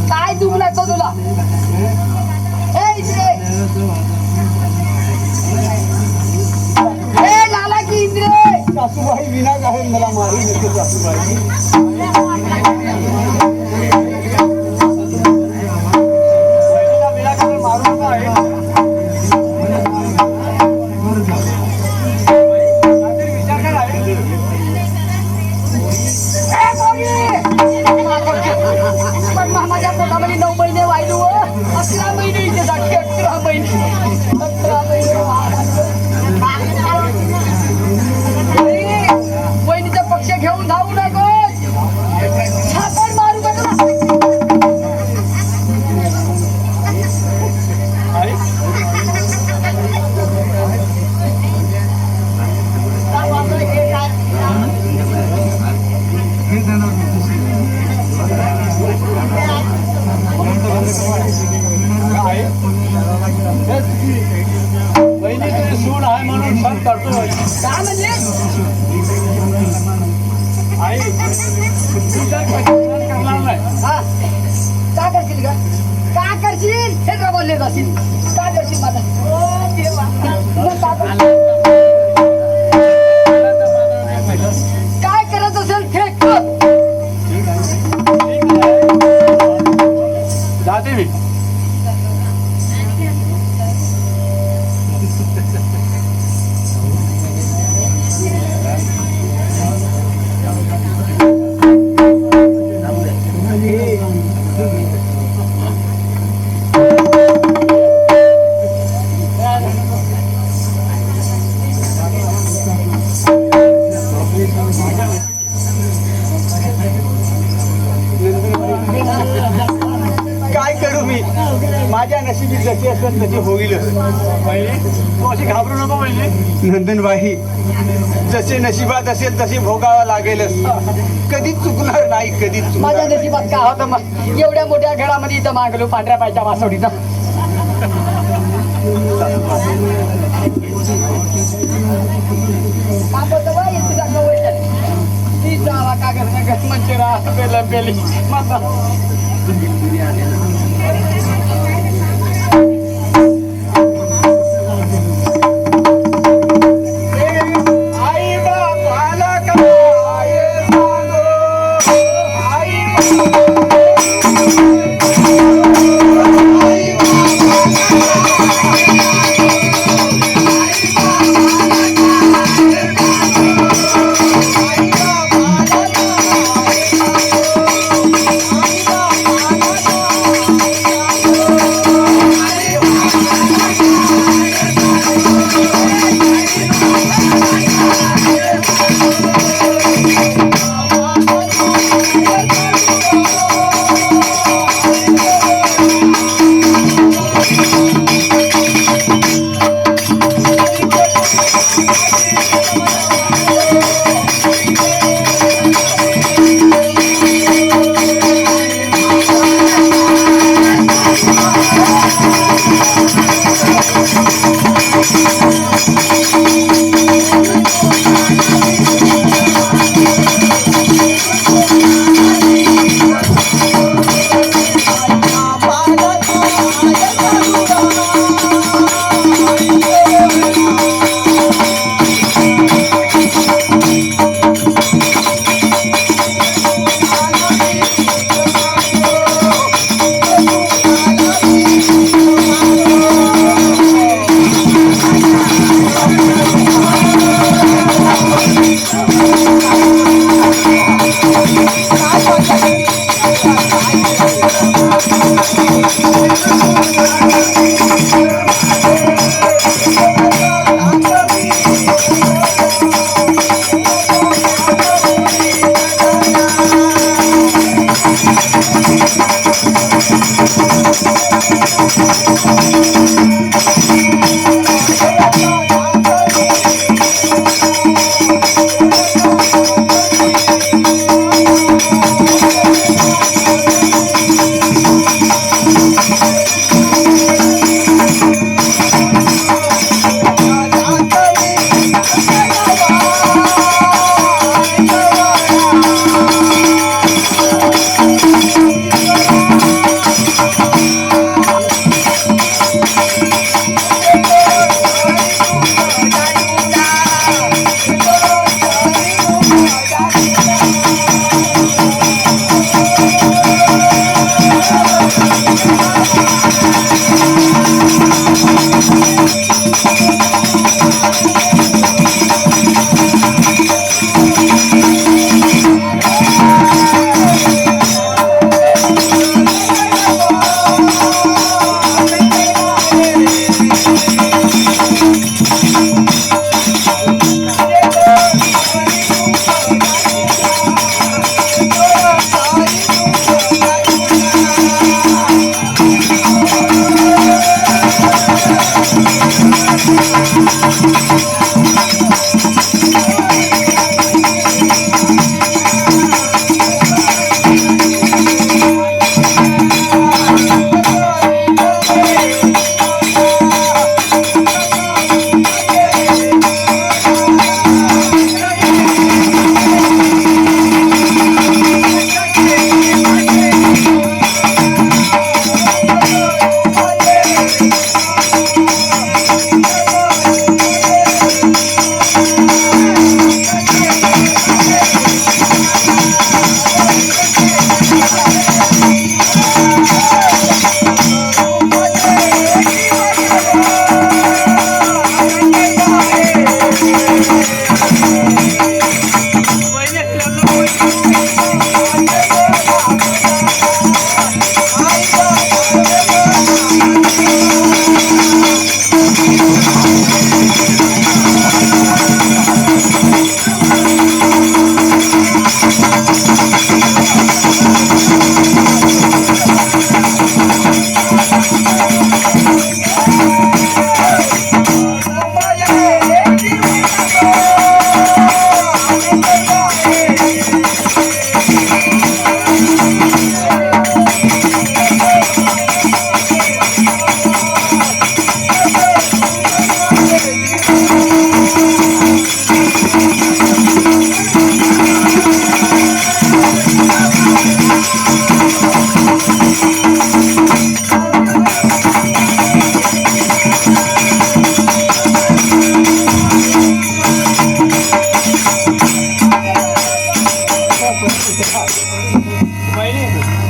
काय दुखलं तो तुला? लाला की इंद्रे सासूबाई विना कारण मला मारू नका सासूबाई. माझ्या पोटामध्ये 9 महिने वाहिलो. 11 महिने इथे जाते. 11 महिने वहिनीचा पक्ष घेऊन धावू नको. छापड मारू नका. बहिणी तुझी सून आहे म्हणून सण करतो. काय म्हणजे आई तू तर करणार नाही. हा काय करशील का? काय करशील हे का बोलले जाशील? काय करशील माझा? काय करत असेल ते कर. जाते मी. काय करू मी? माझ्या नशिबी जशी असेल तशी होईल. तू अशी घाबरू नको बहिणी. नंदनबाई जसे नशिबात असेल तसे भोगावं लागेलच. कधीच चुकणार नाही. कधीच माझ्या नशिबात काय होतं मग? एवढ्या मोठ्या घरामध्ये इथं मागलो पांढऱ्या पायच्या वासोडीचा. म्हणजे पेली माता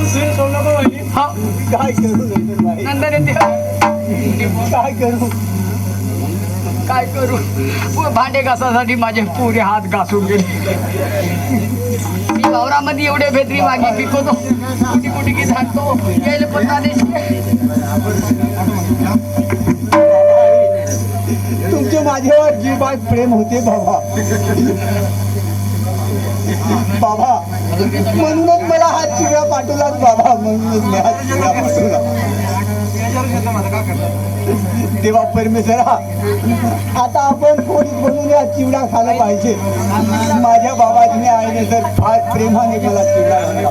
हा काय करू नंदनबाई नंदन येते काय करू काय करू भांडे घासासाठी माझे पुरे हात घासून गेले मी वावरामध्ये एवढे भेदरी मागे पिकवतो कुठे कुठे की झाडतो यायला पत्ता तुमचे माझ्यावर जीवात प्रेम होते बाबा बाबा म्हणूनच मला हा चिवडा पाठवलाच बाबा म्हणूनच मी हा चिवडा पाठवला देवा परमेश्वरा आता आपण कोणीच बनवून हा चिवडा खायला पाहिजे माझ्या बाबाजीने आईने तर फार प्रेमाने मला चिवडा आणला